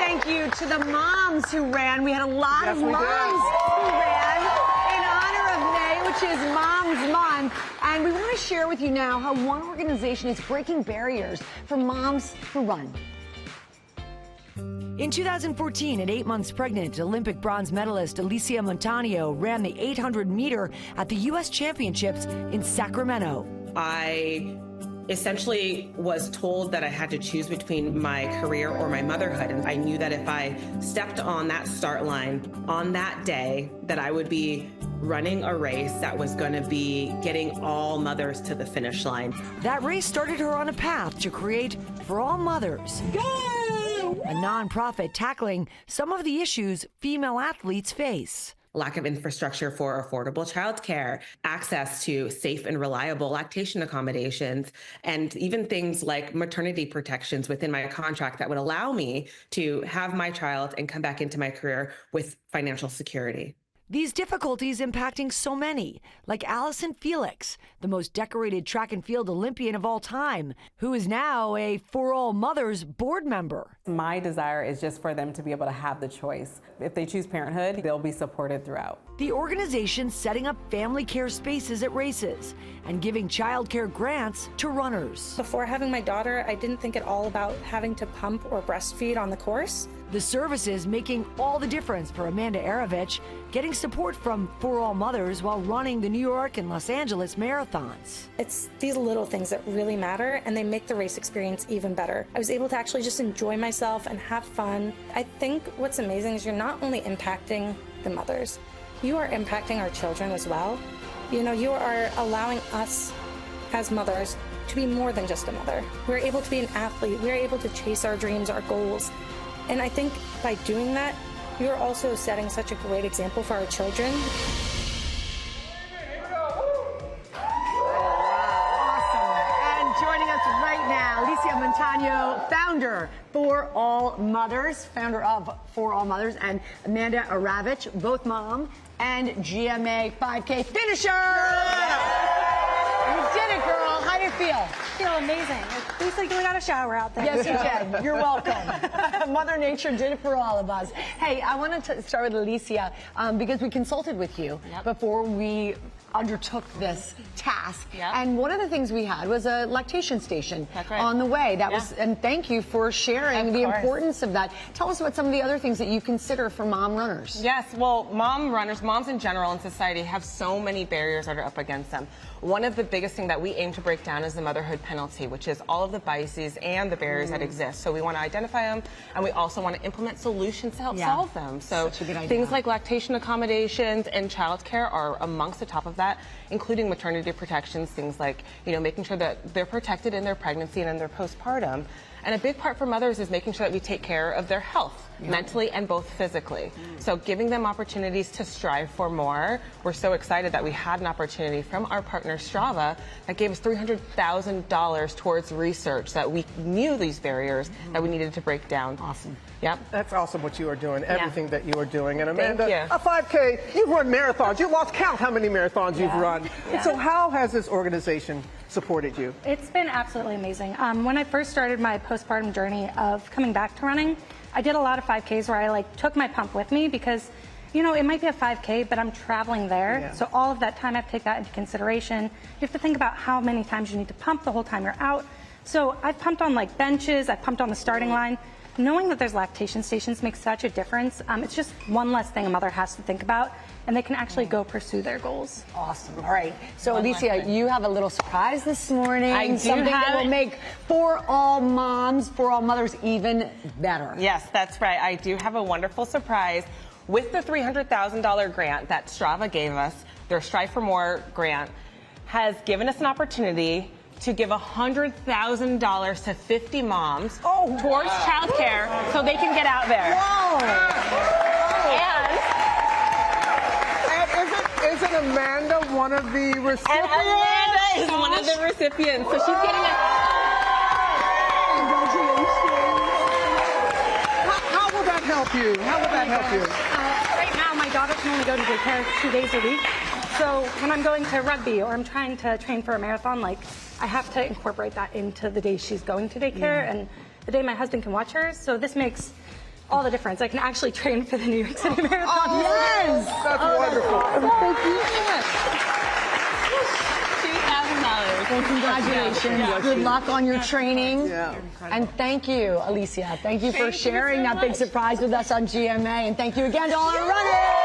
thank you to the moms who ran. We had a lot of moms who ran in honor of May, which is Moms Month. And we want to share with you now how one organization is breaking barriers for moms who run. In 2014, at 8 months pregnant, Olympic bronze medalist Alysia Montaño ran the 800-meter at the U.S. Championships in Sacramento. I essentially was told that I had to choose between my career or my motherhood. And I knew that if I stepped on that start line on that day, that I would be running a race that was going to be getting all mothers to the finish line. That race started her on a path to create For All Mothers, a nonprofit tackling some of the issues female athletes face. Lack of infrastructure for affordable childcare, access to safe and reliable lactation accommodations, and even things like maternity protections within my contract that would allow me to have my child and come back into my career with financial security. These difficulties impacting so many, like Allison Felix, the most decorated track and field Olympian of all time, who is now a For All Mothers board member. My desire is just for them to be able to have the choice. If they choose parenthood, they'll be supported throughout. The organization setting up family care spaces at races and giving child care grants to runners. Before having my daughter, I didn't think at all about having to pump or breastfeed on the course. The services making all the difference for Amanda Arovich, getting support from For All Mothers while running the New York and Los Angeles marathons. It's these little things that really matter, and they make the race experience even better. I was able to actually just enjoy myself and have fun. I think what's amazing is you're not only impacting the mothers, you are impacting our children as well. You know, you are allowing us as mothers to be more than just a mother. We're able to be an athlete. We're able to chase our dreams, our goals. And I think by doing that, you're also setting such a great example for our children. Awesome. And joining us right now, Alysia Montaño, founder For All Mothers, founder of For All Mothers, and Amanda Arovich, both mom and GMA 5K finisher. You did it, girl. How do you feel? I feel amazing. It feels like we got a shower out there. Yes, you did. You're welcome. Mother Nature did it for all of us. Hey, I wanted to start with Alysia because we consulted with you before we undertook this task. And one of the things we had was a lactation station on the way. That was, and thank you for sharing the importance of that. Tell us about some of the other things that you consider for mom runners. Yes, well, mom runners, moms in general in society have so many barriers that are up against them. One of the biggest things that we aim to break down is the motherhood penalty, which is all of the biases and the barriers that exist. So we want to identify them, and we also want to implement solutions to help solve them. So things like lactation accommodations and childcare are amongst the top of that, including maternity protections, things like, you know, making sure that they're protected in their pregnancy and in their postpartum. And a big part for mothers is making sure that we take care of their health, mentally and both physically. So giving them opportunities to strive for more. We're so excited that we had an opportunity from our partner Strava that gave us $300,000 towards research that we knew these barriers that we needed to break down. Awesome. Yep. That's awesome what you are doing, everything that you are doing. And Amanda, Thank you. a 5K, you've run marathons. You lost count how many marathons you've run. And so how has this organization supported you? It's been absolutely amazing. When I first started my postpartum journey of coming back to running, I did a lot of 5Ks where I took my pump with me because, you know, it might be a 5K, but I'm traveling there. So all of that time I have to take that into consideration. You have to think about how many times you need to pump the whole time you're out. So I've pumped on benches, I've pumped on the starting line. Knowing that there's lactation stations makes such a difference. It's just one less thing a mother has to think about, and they can actually go pursue their goals. Awesome. All right. So, Alysia, you have a little surprise this morning. I do Something that will make For All Moms, For All Mothers even better. Yes, that's right. I do have a wonderful surprise. With the $300,000 grant that Strava gave us, their Strive for More grant has given us an opportunity to give $100,000 to 50 moms towards childcare so they can get out there. And isn't Amanda one of the recipients? And Amanda is one of the recipients, so she's getting a... How will that help you? How will that help you? Right now, my daughter can only go to daycare 2 days a week. So when I'm going to rugby or I'm trying to train for a marathon, I have to incorporate that into the day she's going to daycare and the day my husband can watch her. So this makes all the difference. I can actually train for the New York City Marathon. Oh, yes! That's wonderful. Thank you. $2,000. Well, congratulations. Yeah. Good luck on your training. Yeah. And thank you, Alysia. Thank you for sharing that big surprise with us on GMA. And thank you again to all our runners.